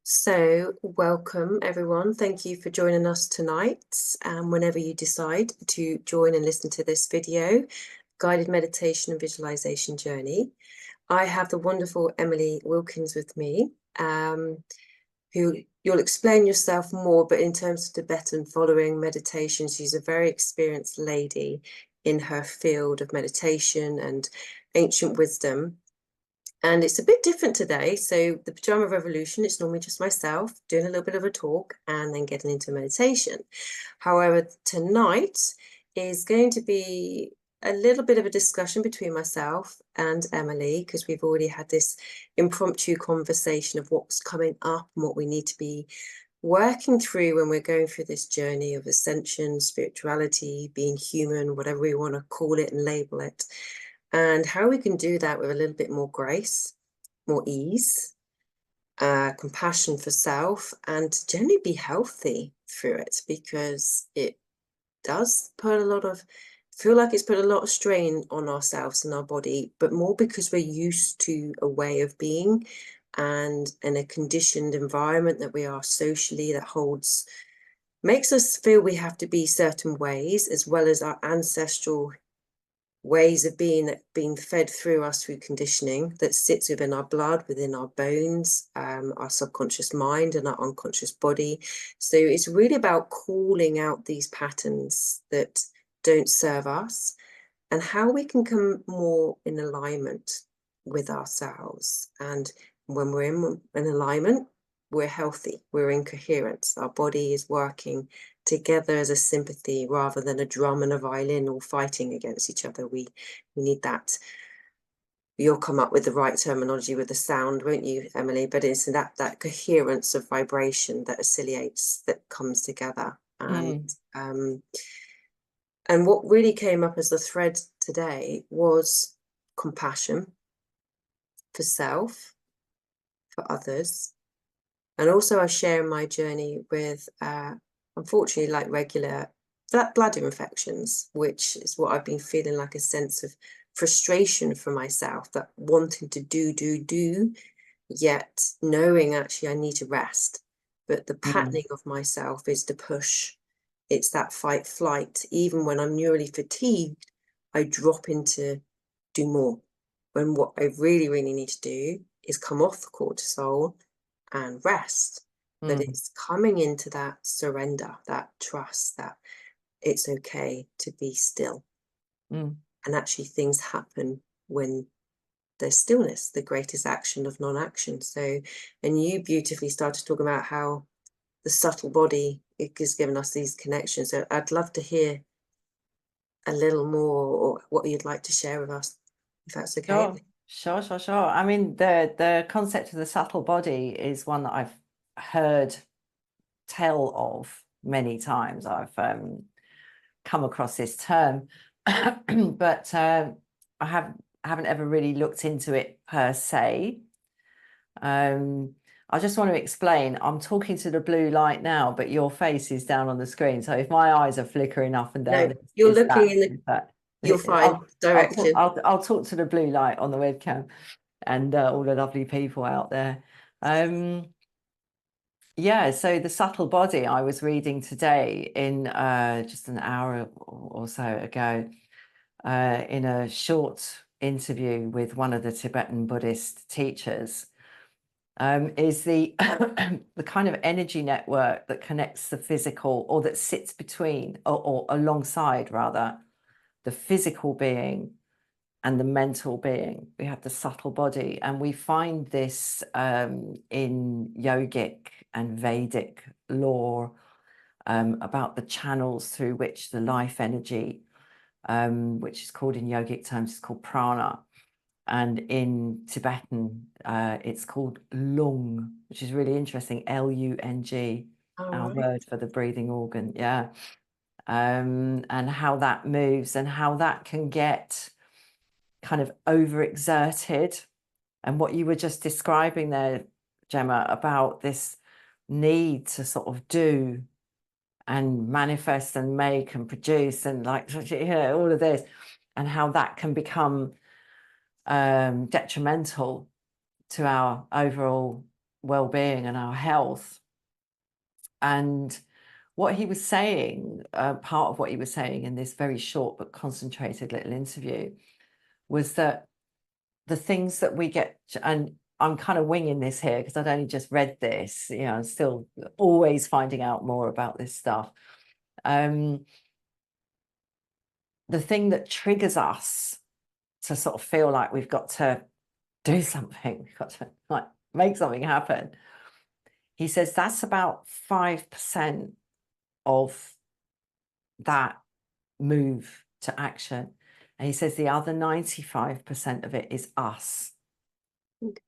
So, welcome everyone. Thank you for joining us tonight. Whenever you decide to join and listen to this video, guided meditation and visualization journey, I have the wonderful Emily Wilkins with me, who you'll explain yourself more, but in terms of Tibetan following meditation, she's a very experienced lady in her field of meditation and ancient wisdom. And it's a bit different today. So the Pyjama Revolution, it's normally just myself doing a little bit of a talk and then getting into meditation. However, tonight is going to be a little bit of a discussion between myself and Emily, because we've already had this impromptu conversation of what's coming up and what we need to be working through when we're going through this journey of ascension, spirituality, being human, whatever we want to call it and label it. And how we can do that with a little bit more grace, more ease, compassion for self, and to generally be healthy through it, because it does put feel like it's put a lot of strain on ourselves and our body, but more because we're used to a way of being and in a conditioned environment that we are socially that makes us feel we have to be certain ways, as well as our ancestral ways of being fed through us through conditioning that sits within our blood, within our bones, our subconscious mind and our unconscious body. So it's really about calling out these patterns that don't serve us and how we can come more in alignment with ourselves. And when we're in alignment, we're healthy, we're in coherence, our body is working together as a sympathy rather than a drum and a violin all fighting against each other. We need that. You'll come up with the right terminology with the sound, won't you, Emily? But it's that coherence of vibration that oscillates, that comes together. And what really came up as the thread today was compassion for self, for others. And also I share my journey with, unfortunately, like regular bladder infections, which is what I've been feeling, like a sense of frustration for myself, that wanting to do, yet knowing actually I need to rest. But the patterning of myself is to push. It's that fight flight. Even when I'm neurally fatigued, I drop into do more. When what I really, really need to do is come off the cortisol and rest. That it's coming into that surrender, that trust, that it's okay to be still. And actually things happen when there's stillness, the greatest action of non-action. So, and you beautifully started talking about how the subtle body is giving us these connections. So I'd love to hear a little more, or what you'd like to share with us, if that's okay. Sure. I mean, the concept of the subtle body is one that I've heard tell of many times. I've come across this term, but I haven't ever really looked into it per se. I just want to explain, I'm talking to the blue light now, but your face is down on the screen. So if my eyes are flickering up and down, No, you're looking in you're fine direction. I'll talk to the blue light on the webcam and all the lovely people out there. Yeah, so the subtle body I was reading today in just an hour or so ago, in a short interview with one of the Tibetan Buddhist teachers, is the the kind of energy network that connects the physical, or that sits between or alongside rather the physical being and the mental being. We have the subtle body, and we find this in yogic and Vedic lore about the channels through which the life energy, which is called in yogic terms, is called prana. And in Tibetan, it's called lung, which is really interesting. Lung, our word for the breathing organ. Yeah. And how that moves and how that can get kind of overexerted. And what you were just describing there, Gemma, about this need to sort of do and manifest and make and produce and like, you know, all of this, and how that can become detrimental to our overall well-being and our health. And what he was saying, part of what he was saying in this very short but concentrated little interview, was that the things that we get, and I'm kind of winging this here because I'd only just read this, you know, I'm still always finding out more about this stuff. The thing that triggers us to sort of feel like we've got to do something, we've got to like make something happen. He says that's about 5% of that move to action. And he says the other 95% of it is us.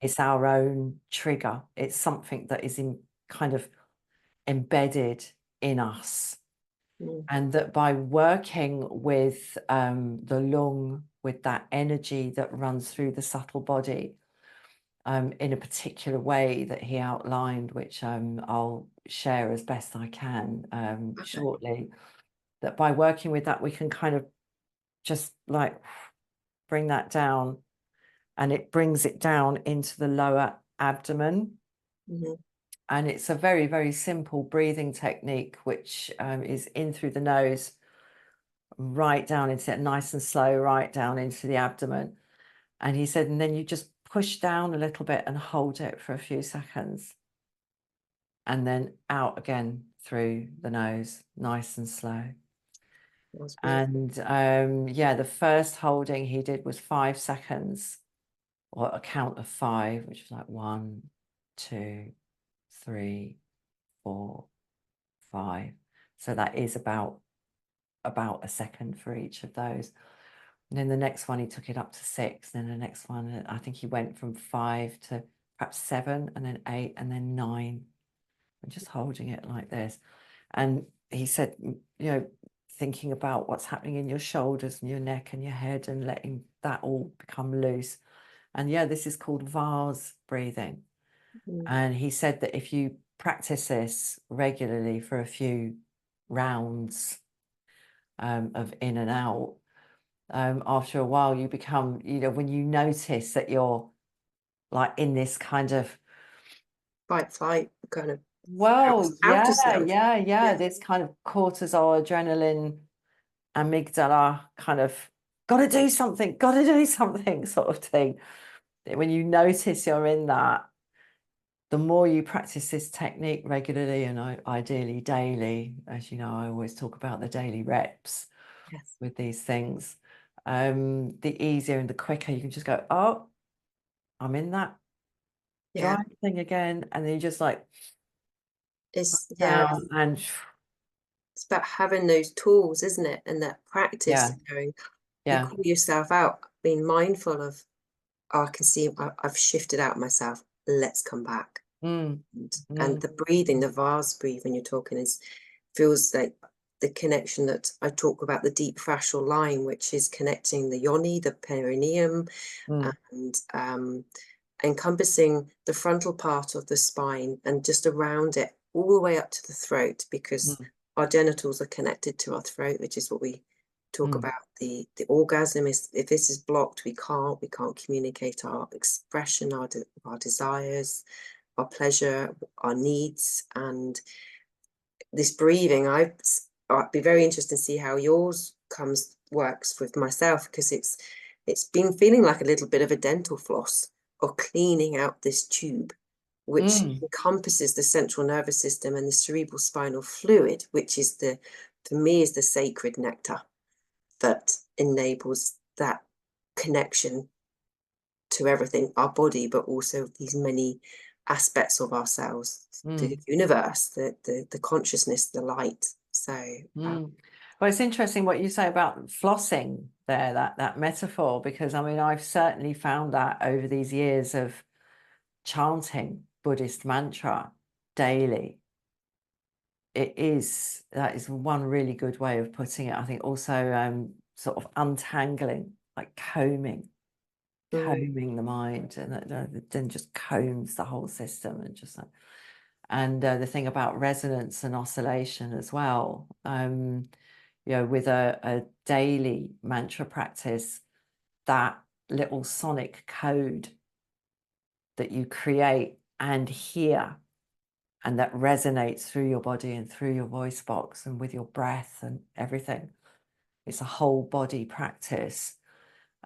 It's our own trigger. It's something that is kind of embedded in us. And that by working with the lung, with that energy that runs through the subtle body in a particular way that he outlined, which I'll share as best I can shortly, that by working with that, we can kind of just like bring that down, and it brings it down into the lower abdomen. And it's a very, very simple breathing technique, which is in through the nose, right down into it, nice and slow, right down into the abdomen. And he said, and then you just push down a little bit and hold it for a few seconds. And then out again through the nose, nice and slow. And yeah, the first holding he did was 5 seconds, or a count of 5, which was like 1, 2, 3, 4, 5. So that is about a second for each of those. And then the next one, he took it up to 6. Then the next one, I think he went from 5 to perhaps 7, and then 8, and then 9. And just holding it like this. And he said, you know, thinking about what's happening in your shoulders and your neck and your head, and letting that all become loose. And yeah, this is called vase breathing. And he said that if you practice this regularly for a few rounds of in and out, after a while you become, you know, when you notice that you're like in this kind of fight, flight, kind of well, out yeah, of self. this kind of cortisol, adrenaline, amygdala kind of gotta do something sort of thing. When you notice you're in that, the more you practice this technique regularly, and ideally daily, as you know, I always talk about the daily reps with these things, the easier and the quicker you can just go, oh, I'm in that drive thing again. And then you just like, it's and it's about having those tools, isn't it? And that practice, going, you call yourself out, being mindful of, oh, I can see I've shifted out myself. Let's come back. And the breathing, the vase breathing you're talking feels like the connection that I talk about, the deep fascial line, which is connecting the yoni, the perineum, and encompassing the frontal part of the spine and just around it all the way up to the throat, because our genitals are connected to our throat, which is what we talk about. The orgasm is, if this is blocked, we can't communicate our expression, our desires, our pleasure, our needs. And this breathing, I'd be very interested to see how yours works with myself, because it's been feeling like a little bit of a dental floss, or cleaning out this tube, which encompasses the central nervous system and the cerebral spinal fluid, which is for me is the sacred nectar that enables that connection to everything, our body, but also these many aspects of ourselves, the universe, the consciousness, the light. So well, it's interesting what you say about flossing there, that metaphor, because I mean, I've certainly found that over these years of chanting Buddhist mantra daily, that is one really good way of putting it. I think also sort of untangling, like combing the mind, and then just combs the whole system, and just like, and the thing about resonance and oscillation as well, you know, with a daily mantra practice, that little sonic code that you create and hear. And that resonates through your body and through your voice box and with your breath and everything. It's a whole body practice.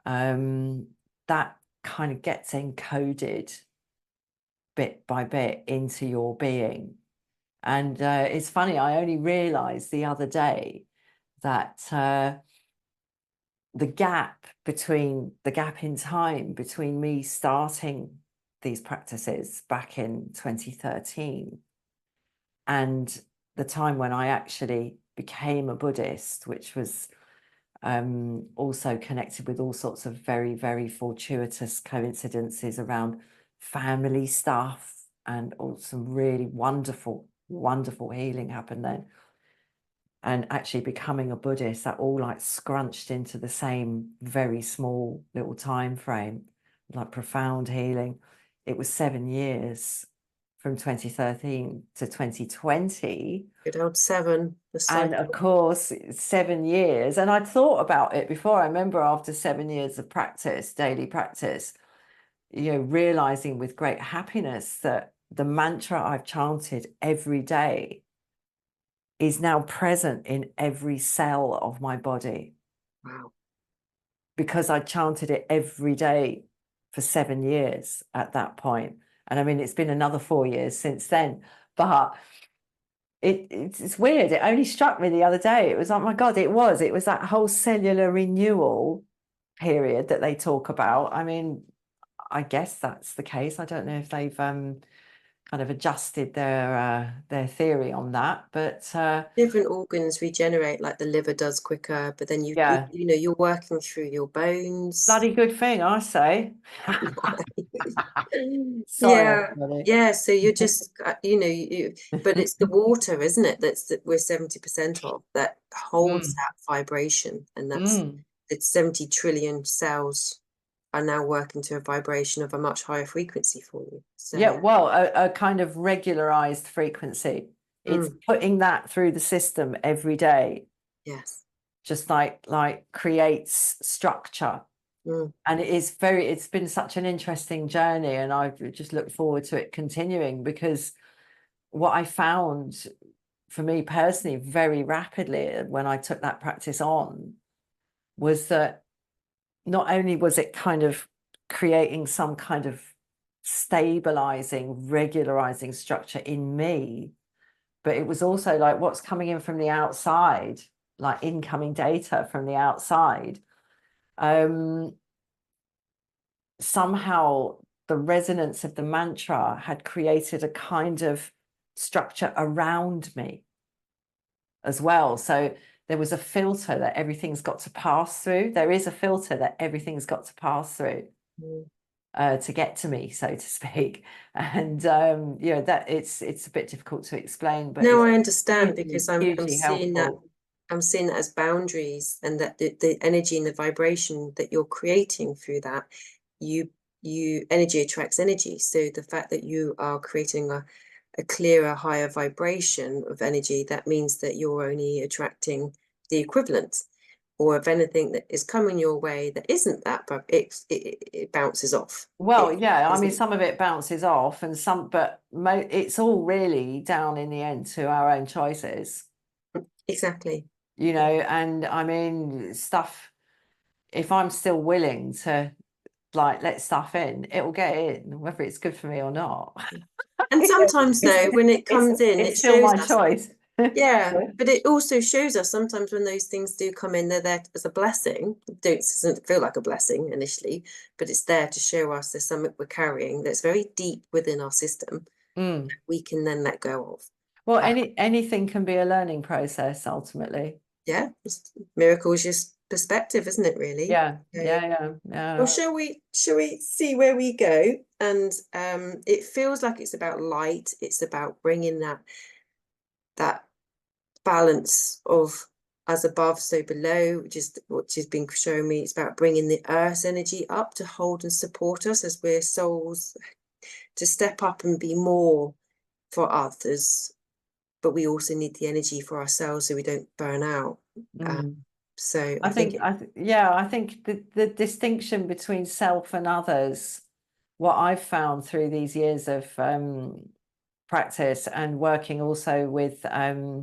That kind of gets encoded bit by bit into your being. And it's funny, I only realized the other day that the gap in time between me starting these practices back in 2013 and the time when I actually became a Buddhist, which was also connected with all sorts of very, very fortuitous coincidences around family stuff, and all some really wonderful, wonderful healing happened then. And actually becoming a Buddhist, that all like scrunched into the same very small little time frame, like profound healing. It was 7 years from 2013 to 2020. Good old 7. And of course, 7 years. And I'd thought about it before. I remember after 7 years of practice, daily practice, realizing with great happiness that the mantra I've chanted every day is now present in every cell of my body. Wow. Because I chanted it every day for 7 years at that point. And I mean, it's been another 4 years since then, but it's weird. It only struck me the other day. It was like, my God, it was that whole cellular renewal period that they talk about. I mean, I guess that's the case. I don't know if they've kind of adjusted their theory on that, but Different organs regenerate, like the liver does quicker, but then you're working through your bones. bloody good thing, I say. Sorry, Yeah, everybody. yeah. So you're just, but it's the water, isn't it? That we're 70% of, that holds that vibration, and it's 70 trillion cells are now working to a vibration of a much higher frequency for you. So Yeah, well, a kind of regularized frequency. It's putting that through the system every day. yes. Just like creates structure. And it's been such an interesting journey, and I've just looked forward to it continuing, because what I found for me personally very rapidly when I took that practice on was that not only was it kind of creating some kind of stabilizing, regularizing structure in me, but it was also like what's coming in from the outside, like incoming data from the outside. Somehow the resonance of the mantra had created a kind of structure around me as well. So there was a filter that everything's got to pass through. There is a filter that everything's got to pass through to get to me, so to speak. And that it's a bit difficult to explain, but No, it's I understand, hugely, because I'm hugely seeing that. helpful. I'm seeing that as boundaries, and that the energy and the vibration that you're creating through that, you energy attracts energy. So the fact that you are creating a clearer, higher vibration of energy, that means that you're only attracting the equivalent, or if anything that is coming your way that isn't that, but it bounces off. Well, yeah, I mean, some of it bounces off, and but it's all really down in the end to our own choices. Exactly. And I mean, stuff, if I'm still willing to let stuff in, it will get in, whether it's good for me or not. And sometimes though, when it comes in, it's it still shows my us. choice. Yeah, but it also shows us sometimes when those things do come in, they're there as a blessing. It doesn't feel like a blessing initially, but it's there to show us there's something we're carrying that's very deep within our system. We can then let go of. Well, anything can be a learning process ultimately. Yeah, miracle is just perspective, isn't it, really? Yeah, So, yeah. well, shall we see where we go? And it feels like it's about light. It's about bringing that balance of as above, so below, which has been showing me. It's about bringing the earth's energy up to hold and support us as we're souls, to step up and be more for others, but we also need the energy for ourselves so we don't burn out. So I think I think the distinction between self and others what I've found through these years of practice and working also with a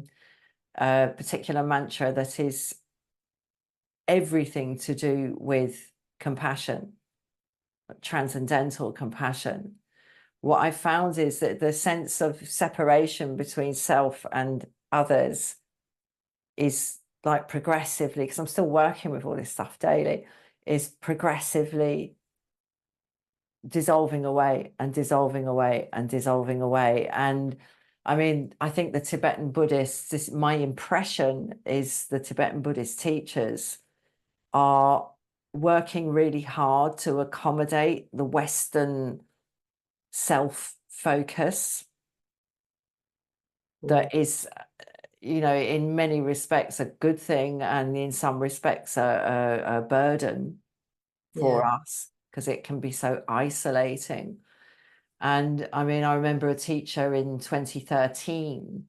particular mantra that is everything to do with compassion, transcendental compassion. What I found is that the sense of separation between self and others is like progressively, because I'm still working with all this stuff daily, is progressively dissolving away and dissolving away and dissolving away. And I mean, I think the Tibetan Buddhists, my impression is the Tibetan Buddhist teachers are working really hard to accommodate the Western self-focus that is, you know, in many respects a good thing, and in some respects a burden for us, because it can be so isolating. And I mean, I remember a teacher in 2013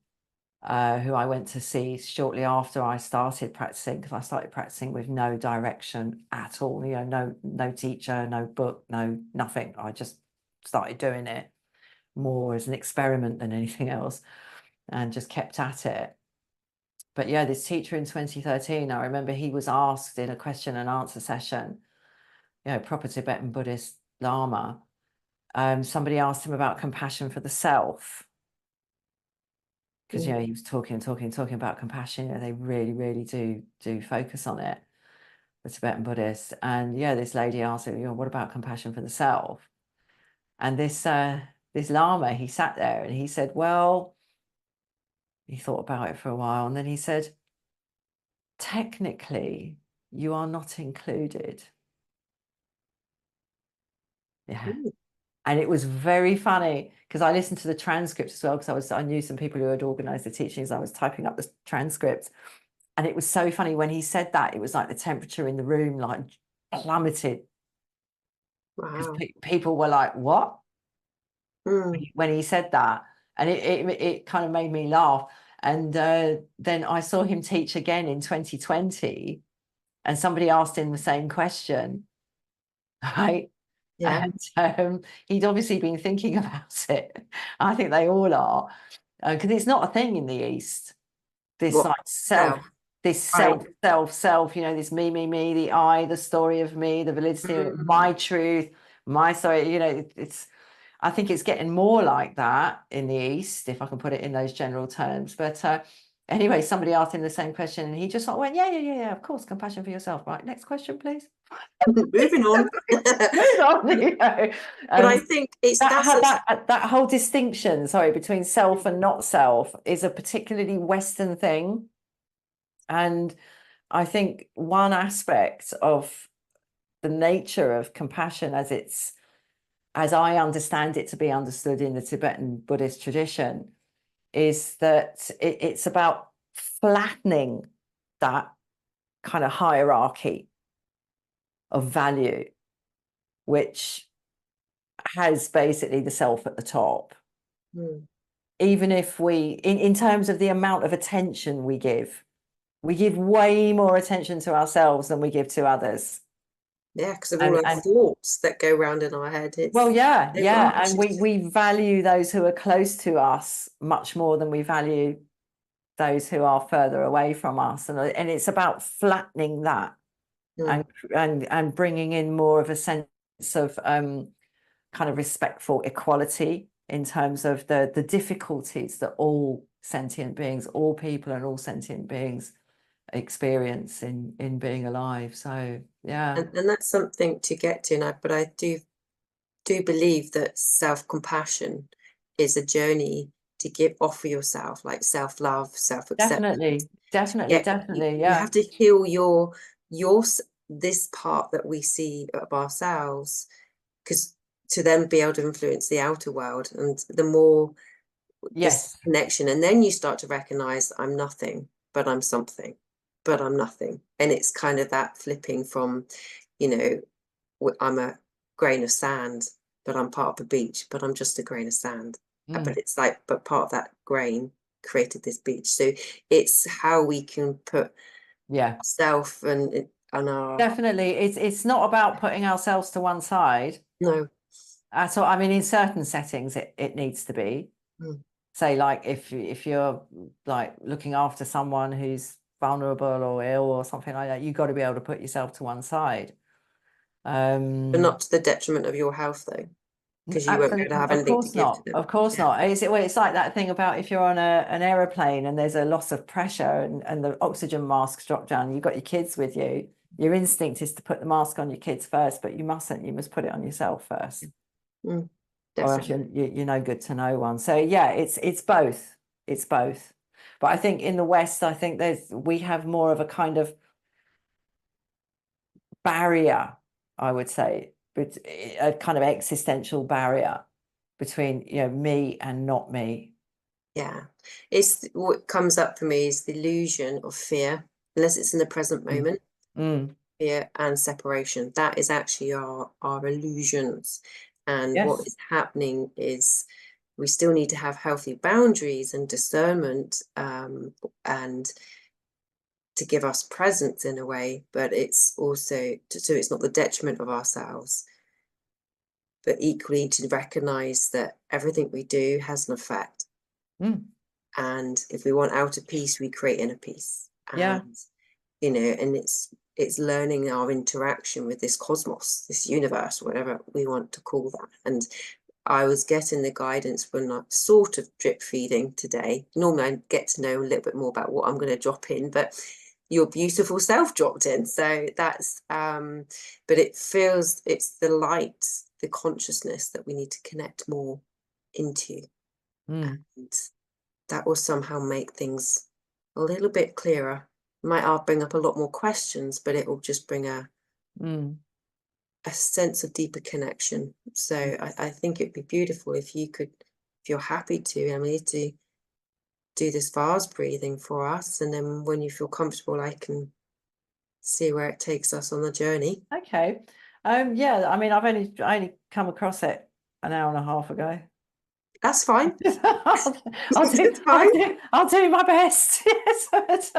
who I went to see shortly after I started practicing, because I started practicing with no direction at all, you know, no teacher, no book, nothing. I just started doing it more as an experiment than anything else, and just kept at it. But yeah, this teacher in 2013, I remember he was asked in a question and answer session, you know, proper Tibetan Buddhist Lama, somebody asked him about compassion for the self, because you know, he was talking about compassion. You know, they really do focus on it, the Tibetan Buddhists. And yeah, this lady asked him, you know, what about compassion for the self? And this Lama, he sat there and he said, well, he thought about it for a while, and then he said, technically, you are not included. Yeah. And it was very funny, because I listened to the transcript as well, because I knew some people who had organized the teachings. I was typing up the transcript, and it was so funny when he said that. It was like the temperature in the room like plummeted, because people were like, what? When he said that. And it kind of made me laugh. And then I saw him teach again in 2020, and somebody asked him the same question, right? And he'd obviously been thinking about it. I think they all are, because it's not a thing in the East. This like self, you know, this me, the I, the story of me, the validity of my truth, my story. You know, I think it's getting more like that in the East, if I can put it in those general terms. But anyway, somebody asked him the same question, and he just like went, yeah, of course, compassion for yourself. Right, next question, please. Moving on. You know. But I think it's that whole distinction, sorry, between self and not self is a particularly Western thing. And I think one aspect of the nature of compassion, as I understand it to be understood in the Tibetan Buddhist tradition, is that it's about flattening that kind of hierarchy of value, which has basically the self at the top. Even if in terms of the amount of attention we give way more attention to ourselves than we give to others. Yeah, because of all our thoughts that go around in our head. Well, yeah. And we value those who are close to us much more than we value those who are further away from us. And it's about flattening that and bringing in more of a sense of kind of respectful equality in terms of the difficulties that all sentient beings, all people and all sentient beings experience in being alive. So yeah, and that's something to get to now. But I do believe that self-compassion is a journey to offer yourself, like self-love, self-acceptance. definitely. You have to heal your this part that we see of ourselves, because to then be able to influence the outer world, and the more this connection, and then you start to recognize I'm nothing, but I'm something, but I'm nothing. And it's kind of that flipping from, you know, I'm a grain of sand, but I'm part of the beach, but I'm just a grain of sand. But it's like, but part of that grain created this beach. So it's how we can put self and our definitely it's not about putting ourselves to one side. No, at all. I mean, in certain settings, it needs to be. Mm. Say, like if you're like looking after someone who's vulnerable or ill or something like that, you've got to be able to put yourself to one side. But not to the detriment of your health, though, because you won't be able to have Of anything to course give to not. them. Of course not. It's like that thing about if you're on an aeroplane and there's a loss of pressure and the oxygen masks drop down, you've got your kids with you. Your instinct is to put the mask on your kids first, but you mustn't. You must put it on yourself first, Mm, or else definitely. you're no good to no one. So yeah, it's both. It's both. But I think in the West, I think we have more of a kind of barrier, I would say, but a kind of existential barrier between, you know, me and not me. Yeah, it's what comes up for me is the illusion of fear, unless it's in the present Mm. moment. Mm. Fear and separation. That is actually our illusions. And what Yes. is happening is we still need to have healthy boundaries and discernment, and to give us presence in a way, but it's also so it's not the detriment of ourselves, but equally to recognize that everything we do has an effect. Mm. And if we want outer peace, we create inner peace. Yeah. And and it's learning our interaction with this cosmos, this universe, whatever we want to call that. And I was getting the guidance when I sort of drip feeding today. Normally I get to know a little bit more about what I'm going to drop in, but your beautiful self dropped in. So that's but it feels it's the light, the consciousness that we need to connect more into. Mm. And that will somehow make things a little bit clearer. Might bring up a lot more questions, but it will just bring Mm. a sense of deeper connection. So I think it'd be beautiful if you could, if you're happy to, Emily, to do this vase breathing for us. And then when you feel comfortable, I can see where it takes us on the journey. Okay. Yeah, I mean, I only come across it an hour and a half ago. That's fine. It's fine. I'll do my best. Yes.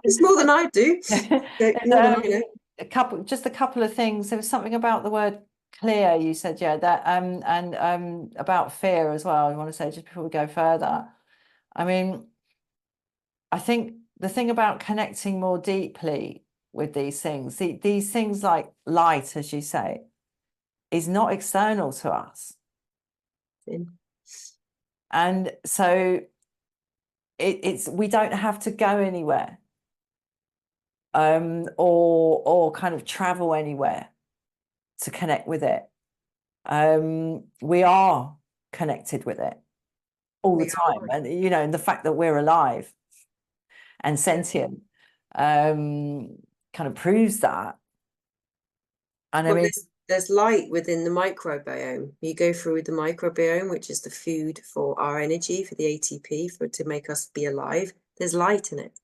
It's more than I do. More than I know. Just a couple of things. There was something about the word clear, you said, yeah, that and about fear as well. I want to say just before we go further. I mean, I think the thing about connecting more deeply with these things like light, as you say, is not external to us. And so it's we don't have to go anywhere, or kind of travel anywhere to connect with it. We are connected with it all the We time, are. and you know, and the fact that we're alive and Yeah. sentient kind of proves that. And I Well, mean, there's light within the microbiome. You go through the microbiome, which is the food for our energy, for the ATP, to make us be alive. There's light in it.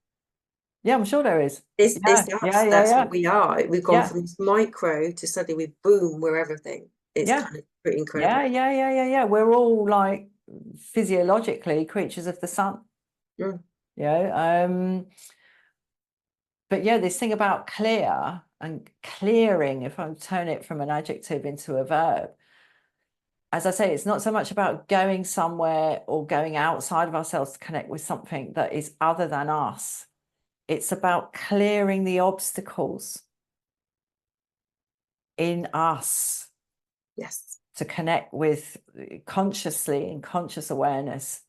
yeah, I'm sure there is. It's Yeah, yeah, us. yeah, That's yeah, what we are. We've gone yeah, from this micro to suddenly we boom, we're everything. It's yeah, kind of pretty yeah, incredible. yeah, yeah, yeah, yeah. We're all like physiologically creatures of the sun. Mm. You know, but yeah, this thing about clear and clearing, if I turn it from an adjective into a verb, as I say, it's not so much about going somewhere or going outside of ourselves to connect with something that is other than us. It's about clearing the obstacles in us Yes. to connect with consciously in conscious awareness,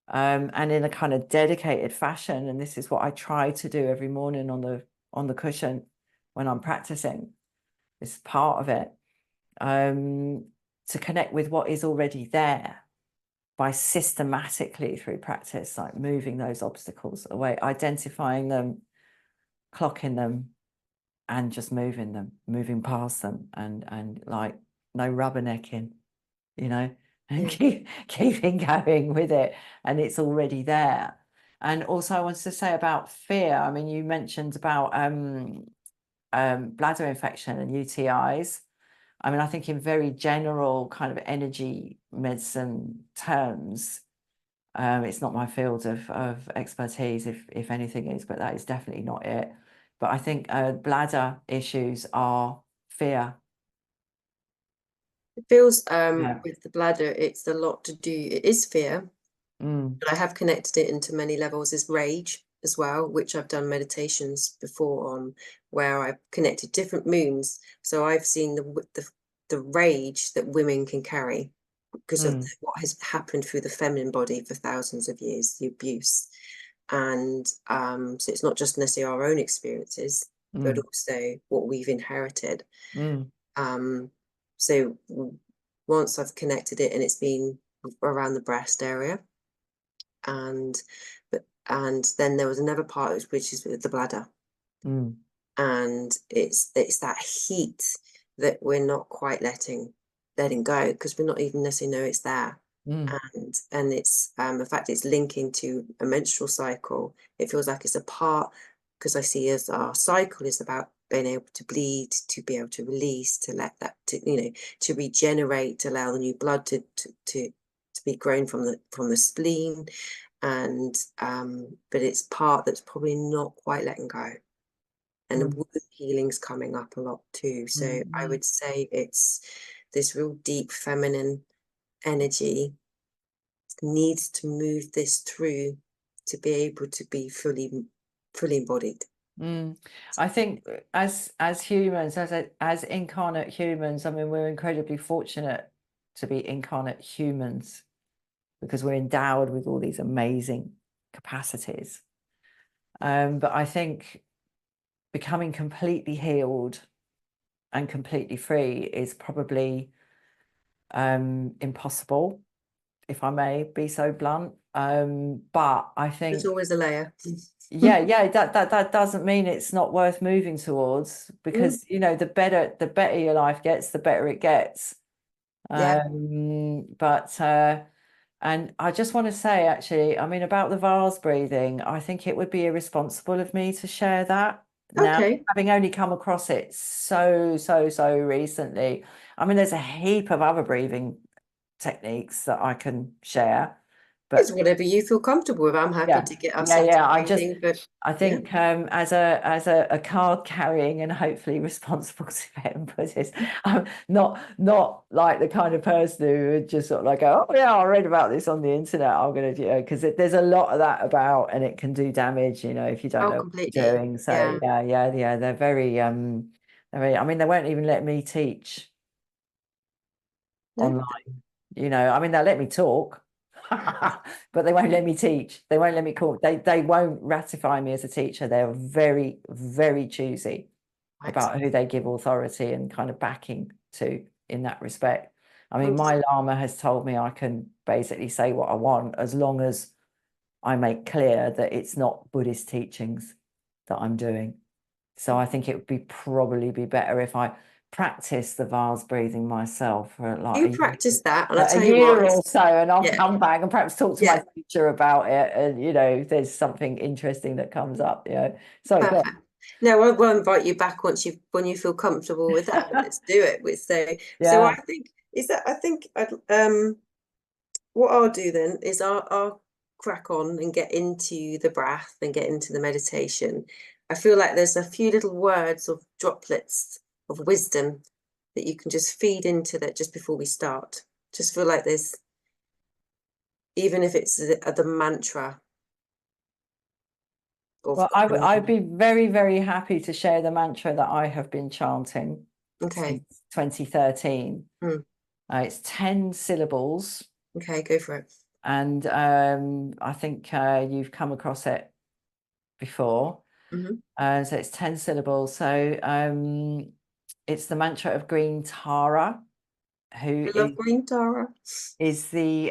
and in a kind of dedicated fashion. And this is what I try to do every morning on the cushion when I'm practicing. It's part of it, to connect with what is already there by systematically through practice, like moving those obstacles away, identifying them, clocking them, and just moving them, moving past them, and like no rubbernecking, you know, and Yeah. keeping going with it, and it's already there. And also I wanted to say about fear, I mean, you mentioned about bladder infection and UTIs. I mean, I think in very general kind of energy medicine terms, it's not my field of expertise, if anything is, but that is definitely not it. But I think bladder issues are fear. It feels Yeah. with the bladder, it's a lot to do. It is fear, Mm, but I have connected it into many levels as rage as well, which I've done meditations before on, where I've connected different moons. So I've seen the rage that women can carry because of mm, what has happened through the feminine body for thousands of years, the abuse. And so it's not just necessarily our own experiences, but mm, also what we've inherited. mm, Um, so once I've connected it, and it's been around the breast area, and and then there was another part which is with the bladder, mm, and it's that heat that we're not quite letting go, because we're not even necessarily know it's there. mm, And it's the fact it's linking to a menstrual cycle. It feels like it's a part, because I see as our cycle is about being able to bleed, to be able to release, to let that, to regenerate, to allow the new blood to be grown from the spleen. And but it's part that's probably not quite letting go. And the mm, wound healing's coming up a lot too. So I mm, would say it's this real deep feminine energy needs to move this through to be able to be fully embodied. mm. I think as humans, as incarnate humans, I mean, we're incredibly fortunate to be incarnate humans because we're endowed with all these amazing capacities. But I think becoming completely healed and completely free is probably impossible, if I may be so blunt. But I There's think, always a layer. yeah, that doesn't mean it's not worth moving towards, Mm, because, you know, the better your life gets, the better it gets. yeah. But and I just want to say, actually, I mean, about the vase breathing, I think it would be irresponsible of me to share that now, Okay. having only come across it so recently. I mean, there's a heap of other breathing techniques that I can share, It's but whatever you feel comfortable with. I'm happy yeah, to get us yeah. into breathing, but I yeah. think as a card carrying and hopefully responsible Tibetan Buddhist, I'm not like the kind of person who would just sort of like go, oh yeah, I read about this on the internet, I'm gonna do it, because there's a lot of that about, and it can do damage, you know, if you don't Oh, know what you're completely. doing. So Yeah. yeah, they're very I mean, they won't even let me teach No. online. You know, I mean, they'll let me talk, but they won't let me teach. They won't let me call. They won't ratify me as a teacher. They're very choosy Right. about who they give authority and kind of backing to in that respect. I mean, my Understood. Lama has told me I can basically say what I want as long as I make clear that it's not Buddhist teachings that I'm doing. So I think it would probably be better if I practice the vase breathing myself for like You practice that, and I'll a tell you year what, or so, and I'll yeah, come back and perhaps talk to my yeah, teacher about it. And, you know, if there's something interesting that comes up, you know. Sorry, go on. perfect. No, I will invite you back when you feel comfortable with that. Let's do it. So I Yeah. think is that I think what I'll do then is I'll crack on and get into the breath and get into the meditation. I feel like there's a few little words of droplets of wisdom that you can just feed into that just before we start. Just feel like there's, even if it's the mantra Well, of the I'd name. be very happy to share the mantra that I have been chanting Okay. since 2013. Mm. It's 10 syllables, Okay, go for it. and I think you've come across it before. Hmm. So it's 10 syllables. So it's the mantra of Green Tara, who I love green Tara. is the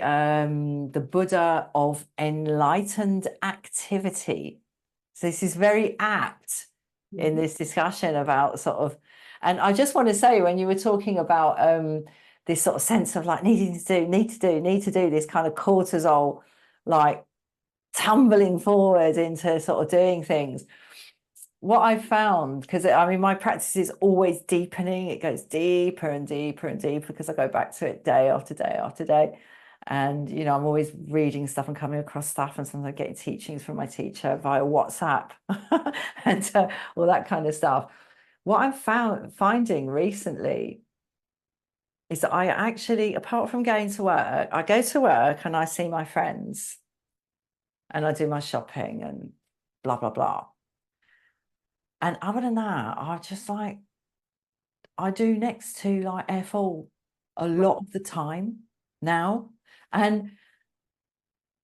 Buddha of enlightened activity. So this is very apt in Mhm. this discussion about sort of, and I just want to say, when you were talking about this sort of sense of like needing to do, need to do this kind of cortisol, like tumbling forward into sort of doing things. What I've found, because I mean, my practice is always deepening, it goes deeper and deeper and deeper because I go back to it day after day after day. And, you know, I'm always reading stuff and coming across stuff, and sometimes getting teachings from my teacher via WhatsApp and all that kind of stuff. What I'm finding recently is that I actually, apart from going to work, I go to work and I see my friends and I do my shopping and blah, blah, blah. And other than that, I just like, I do next to like F all a lot of the time now. And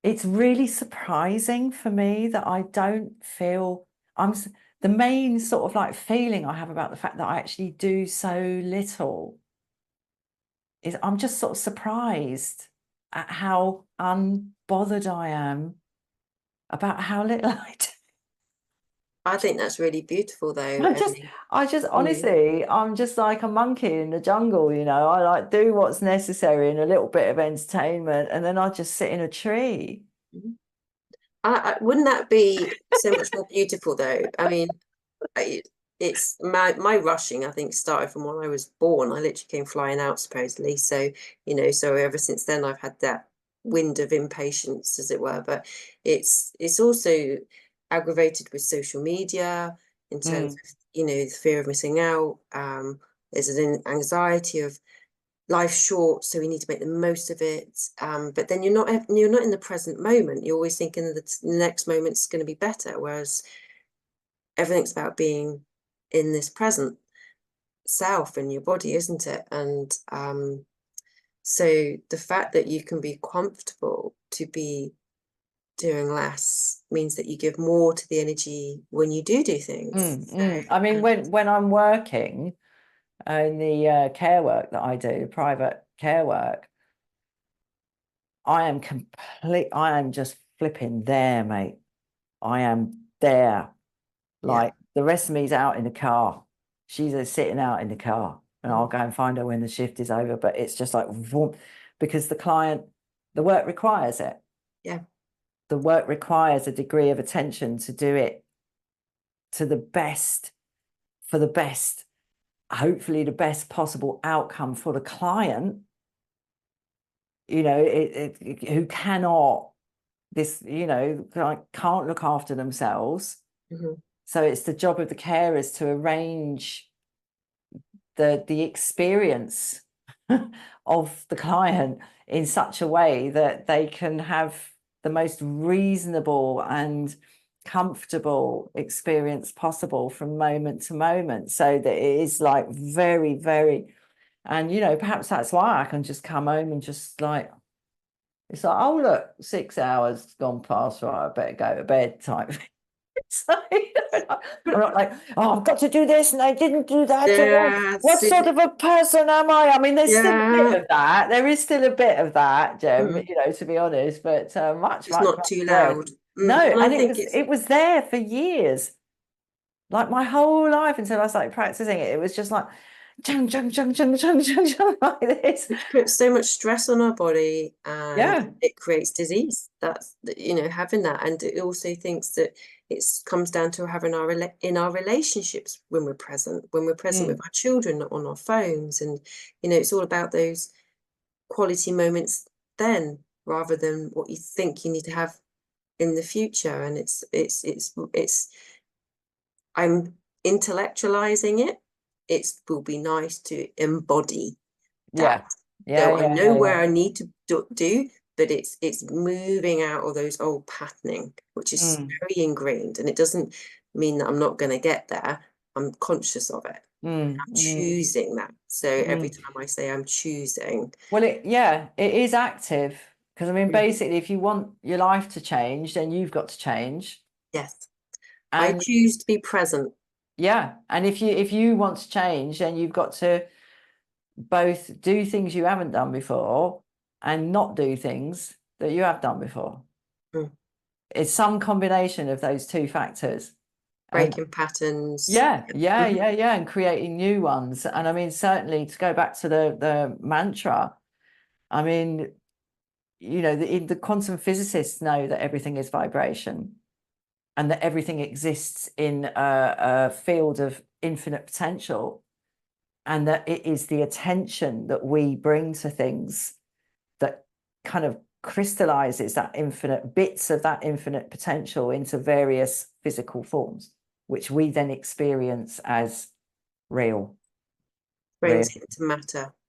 it's really surprising for me that I don't feel the main sort of like feeling I have about the fact that I actually do so little is I'm just sort of surprised at how unbothered I am about how little I do. I think that's really beautiful, though, Emily. I just honestly, I'm just like a monkey in the jungle, you know. I like do what's necessary and a little bit of entertainment, and then I just sit in a tree. Wouldn't that be so much more beautiful, though? I mean, it's my rushing, I think, started from when I was born. I literally came flying out, supposedly. So, so ever since then, I've had that wind of impatience, as it were. But it's also aggravated with social media in terms of, the fear of missing out. There's an anxiety of life's short, so we need to make the most of it. But then you're not in the present moment. You're always thinking that the next moment's going to be better, whereas everything's about being in this present self in your body, isn't it? And so the fact that you can be comfortable to be doing less means that you give more to the energy when you do things. I mean, when I'm working in the care work that I do, private care work, I am just flipping there, mate. I am there. Like the rest of me's out in the car. She's sitting out in the car, and I'll go and find her when the shift is over. But it's just like, vroom, because the work requires it. Yeah. The work requires a degree of attention to do it to the best, for the best, hopefully the best possible outcome for the client. You know, who cannot, can't look after themselves. So it's the job of the carers to arrange the experience of the client in such a way that they can have the most reasonable and comfortable experience possible from moment to moment, so that it is like very, very, and perhaps that's why I can just come home and just like, it's like, oh look, 6 hours gone past, right, I better go to bed type thing. So, I'm not like, oh, I've got to do this and I didn't do that. Yeah, what sort of a person am I? I mean, there's still a bit of that. There is still a bit of that, Jem, to be honest, but much, it's much, not much too less. loud. No, And and it was there for years. Like my whole life until I started practicing it. It was just like chung, chung, chung, chung, chung, chung, chung, like this. Which puts so much stress on our body, and it creates disease. That's, having that. And it also thinks that it comes down to having in our relationships when we're present with our children, not on our phones. And, it's all about those quality moments then, rather than what you think you need to have in the future. And it's I'm intellectualizing it. It will be nice to embody that. So I know where I need to do, but it's moving out of those old patterning, which is very ingrained, and it doesn't mean that I'm not going to get there. I'm conscious of it. I'm choosing that. So every time I say I'm choosing, well, it is active, because I mean, basically, if you want your life to change, then you've got to change. Yes, and I choose to be present. And if you want to change, then you've got to both do things you haven't done before and not do things that you have done before. It's some combination of those two factors. Breaking patterns. And creating new ones. And I mean, certainly, to go back to the mantra, I mean, the quantum physicists know that everything is vibration, and that everything exists in a field of infinite potential, and that it is the attention that we bring to things that kind of crystallizes that infinite bits of that infinite potential into various physical forms, which we then experience as real. Brings it into matter.